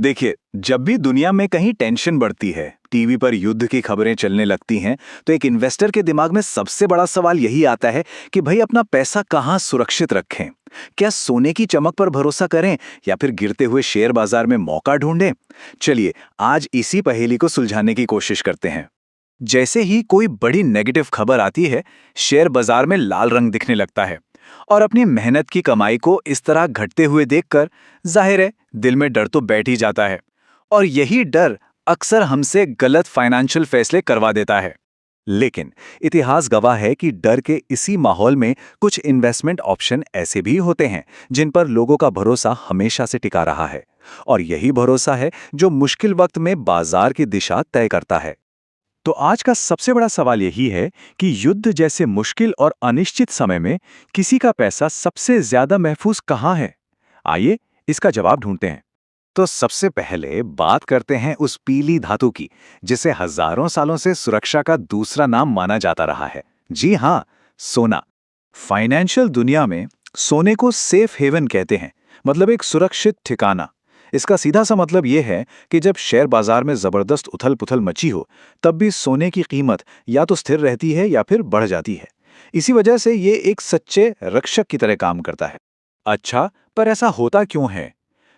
देखिए, जब भी दुनिया में कहीं टेंशन बढ़ती है, टीवी पर युद्ध की खबरें चलने लगती हैं, तो एक इन्वेस्टर के दिमाग में सबसे बड़ा सवाल यही आता है कि भाई अपना पैसा कहाँ सुरक्षित रखें। क्या सोने की चमक पर भरोसा करें या फिर गिरते हुए शेयर बाजार में मौका ढूंढें? चलिए, आज इसी पहेली को सुलझाने की कोशिश करते हैं। जैसे ही कोई बड़ी नेगेटिव खबर आती है, शेयर बाजार में लाल रंग दिखने लगता है और अपनी मेहनत की कमाई को इस तरह घटते हुए देखकर जाहिर है दिल में डर तो बैठ ही जाता है। और यही डर अक्सर हमसे गलत फाइनेंशियल फैसले करवा देता है। लेकिन इतिहास गवाह है कि डर के इसी माहौल में कुछ इन्वेस्टमेंट ऑप्शन ऐसे भी होते हैं जिन पर लोगों का भरोसा हमेशा से टिका रहा है। और यही भरोसा है जो मुश्किल वक्त में बाजार की दिशा तय करता है। तो आज का सबसे बड़ा सवाल यही है कि युद्ध जैसे मुश्किल और अनिश्चित समय में किसी का पैसा सबसे ज्यादा महफूज कहाँ है? आइए इसका जवाब ढूंढते हैं। तो सबसे पहले बात करते हैं उस पीली धातु की, जिसे हजारों सालों से सुरक्षा का दूसरा नाम माना जाता रहा है। जी हाँ, सोना। फाइनेंशियल दुनिया में सोने को सेफ हेवन कहते हैं, मतलब एक सुरक्षित ठिकाना। इसका सीधा सा मतलब यह है कि जब शेयर बाजार में जबरदस्त उथल-पुथल मची हो, तब भी सोने की कीमत या तो स्थिर रहती है या फिर बढ़ जाती है। इसी वजह से ये एक सच्चे रक्षक की तरह काम करता है। अच्छा, पर ऐसा होता क्यों है?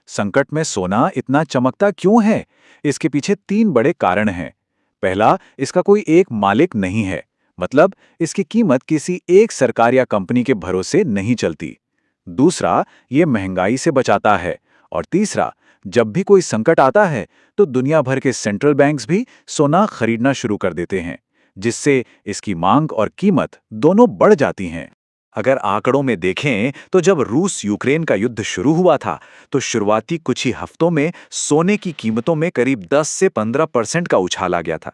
संकट में सोना इतना चमकता क्यों है? इसके पीछे तीन बड़े कारण हैं। पहला, इसका कोई एक मालिक नहीं है, मतलब इसकी कीमत किसी एक सरकार या कंपनी के भरोसे नहीं चलती। दूसरा, ये महंगाई से बचाता है। और तीसरा, जब भी कोई संकट आता है तो दुनिया भर के सेंट्रल बैंक्स भी सोना खरीदना शुरू कर देते हैं, जिससे इसकी मांग और कीमत दोनों बढ़ जाती हैं। अगर आंकड़ों में देखें तो जब रूस यूक्रेन का युद्ध शुरू हुआ था, तो शुरुआती कुछ ही हफ्तों में सोने की कीमतों में करीब 10 से 15% का उछाल आ गया था।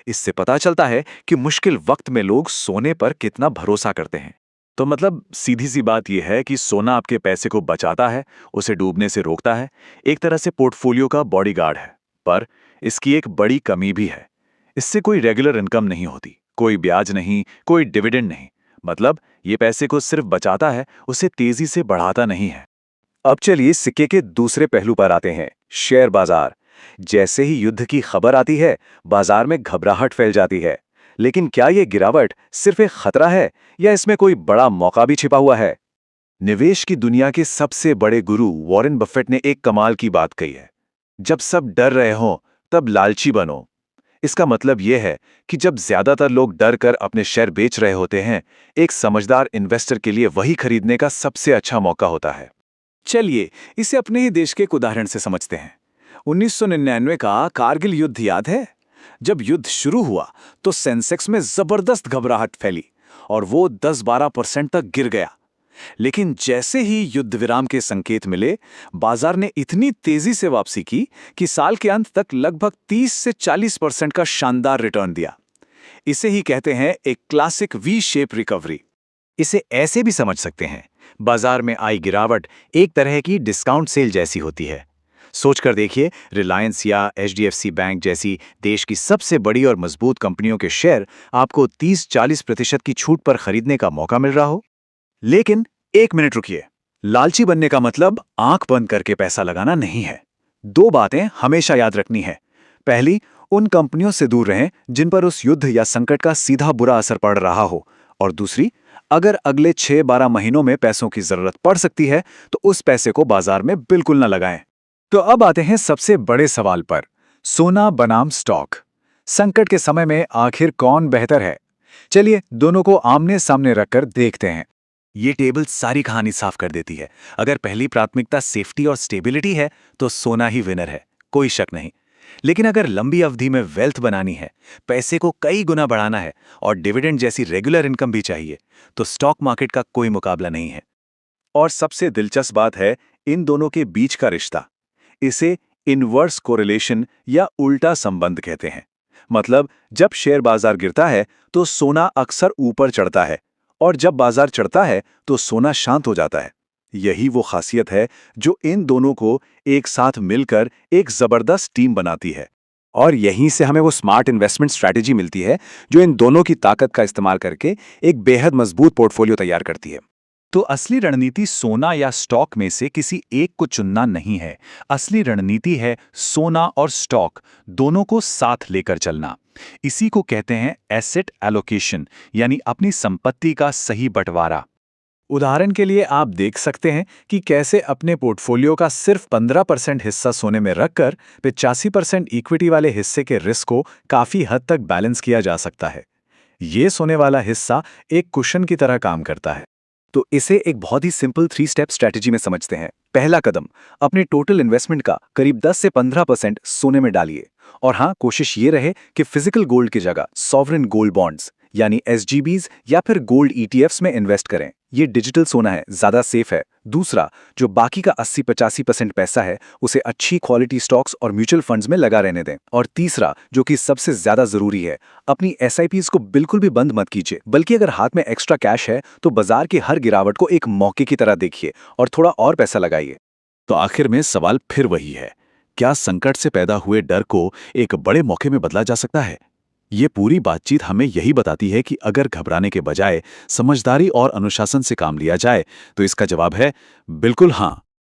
इससे पता चलता है कि मुश्किल वक्त में लोग सोने पर कितना भरोसा करते हैं। तो मतलब सीधी सी बात यह है कि सोना आपके पैसे को बचाता है, उसे डूबने से रोकता है, एक तरह से पोर्टफोलियो का बॉडीगार्ड है। पर इसकी एक बड़ी कमी भी है। इससे कोई रेगुलर इनकम नहीं होती, कोई ब्याज नहीं, कोई डिविडेंड नहीं। मतलब ये पैसे को सिर्फ बचाता है, उसे तेजी से बढ़ाता नहीं है। अब चलिए सिक्के के दूसरे पहलू पर आते हैं, शेयर बाजार। जैसे ही युद्ध की खबर आती है, बाजार में घबराहट फैल जाती है। लेकिन क्या ये गिरावट सिर्फ एक खतरा है या इसमें कोई बड़ा मौका भी छिपा हुआ है? निवेश की दुनिया के सबसे बड़े गुरु वॉरेन बफेट ने एक कमाल की बात कही है, जब सब डर रहे हों तब लालची बनो। इसका मतलब यह है कि जब ज्यादातर लोग डर कर अपने शेयर बेच रहे होते हैं, एक समझदार इन्वेस्टर के लिए वही खरीदने का सबसे अच्छा मौका होता है। चलिए इसे अपने ही देश के एक उदाहरण से समझते हैं। 1999 का कारगिल युद्ध याद है? जब युद्ध शुरू हुआ तो सेंसेक्स में जबरदस्त घबराहट फैली और वो 10-12% तक गिर गया। लेकिन जैसे ही युद्ध विराम के संकेत मिले, बाजार ने इतनी तेजी से वापसी की कि साल के अंत तक लगभग 30 से 40% का शानदार रिटर्न दिया। इसे ही कहते हैं एक क्लासिक वी शेप रिकवरी। इसे ऐसे भी समझ सकते हैं, बाजार में आई गिरावट एक तरह की डिस्काउंट सेल जैसी होती है। सोचकर देखिए, रिलायंस या एचडीएफसी बैंक जैसी देश की सबसे बड़ी और मजबूत कंपनियों के शेयर आपको 30-40% की छूट पर खरीदने का मौका मिल रहा हो। लेकिन एक मिनट रुकिए, लालची बनने का मतलब आंख बंद करके पैसा लगाना नहीं है। दो बातें हमेशा याद रखनी है। पहली, उन कंपनियों से दूर रहें जिन पर उस युद्ध या संकट का सीधा बुरा असर पड़ रहा हो। और दूसरी, अगर अगले 6-12 महीनों में पैसों की जरूरत पड़ सकती है तो उस पैसे को बाजार में बिल्कुल न लगाएं। तो अब आते हैं सबसे बड़े सवाल पर, सोना बनाम स्टॉक। संकट के समय में आखिर कौन बेहतर है? चलिए दोनों को आमने सामने रखकर देखते हैं। ये टेबल सारी कहानी साफ कर देती है। अगर पहली प्राथमिकता सेफ्टी और स्टेबिलिटी है तो सोना ही विनर है, कोई शक नहीं। लेकिन अगर लंबी अवधि में वेल्थ बनानी है, पैसे को कई गुना बढ़ाना है और डिविडेंड जैसी रेगुलर इनकम भी चाहिए, तो स्टॉक मार्केट का कोई मुकाबला नहीं है। और सबसे दिलचस्प बात है इन दोनों के बीच का रिश्ता। इसे इनवर्स कोरिलेशन या उल्टा संबंध कहते हैं। मतलब जब शेयर बाजार गिरता है तो सोना अक्सर ऊपर चढ़ता है और जब बाजार चढ़ता है तो सोना शांत हो जाता है। यही वो खासियत है जो इन दोनों को एक साथ मिलकर एक जबरदस्त टीम बनाती है। और यहीं से हमें वो स्मार्ट इन्वेस्टमेंट स्ट्रैटेजी मिलती है जो इन दोनों की ताकत का इस्तेमाल करके एक बेहद मजबूत पोर्टफोलियो तैयार करती है। तो असली रणनीति सोना या स्टॉक में से किसी एक को चुनना नहीं है। असली रणनीति है सोना और स्टॉक दोनों को साथ लेकर चलना। इसी को कहते हैं एसेट एलोकेशन, यानी अपनी संपत्ति का सही बंटवारा। उदाहरण के लिए आप देख सकते हैं कि कैसे अपने पोर्टफोलियो का सिर्फ 15% हिस्सा सोने में रखकर 85% इक्विटी वाले हिस्से के रिस्क को काफी हद तक बैलेंस किया जा सकता है। ये सोने वाला हिस्सा एक कुशन की तरह काम करता है। तो इसे एक बहुत ही सिंपल 3 स्टेप स्ट्रैटेजी में समझते हैं। पहला कदम, अपने टोटल इन्वेस्टमेंट का करीब 10 से 15% सोने में डालिए। और हाँ, कोशिश ये रहे कि फिजिकल गोल्ड की जगह सॉवरेन गोल्ड बॉन्ड्स यानी एसजीबीज या फिर गोल्ड ईटीएफ्स में इन्वेस्ट करें। ये डिजिटल सोना है, ज्यादा सेफ है। दूसरा, जो बाकी का 80-85% पैसा है उसे अच्छी क्वालिटी स्टॉक्स और म्यूचुअल फंड्स में लगा रहने दें। और तीसरा, जो कि सबसे ज्यादा जरूरी है, अपनी एसआईपीज को बिल्कुल भी बंद मत कीजिए, बल्कि अगर हाथ में एक्स्ट्रा कैश है तो बाजार की हर गिरावट को एक मौके की तरह देखिए और थोड़ा और पैसा लगाइए। तो आखिर में सवाल फिर वही है, क्या संकट से पैदा हुए डर को एक बड़े मौके में बदला जा सकता है? ये पूरी बातचीत हमें यही बताती है कि अगर घबराने के बजाय समझदारी और अनुशासन से काम लिया जाए तो इसका जवाब है बिल्कुल हाँ।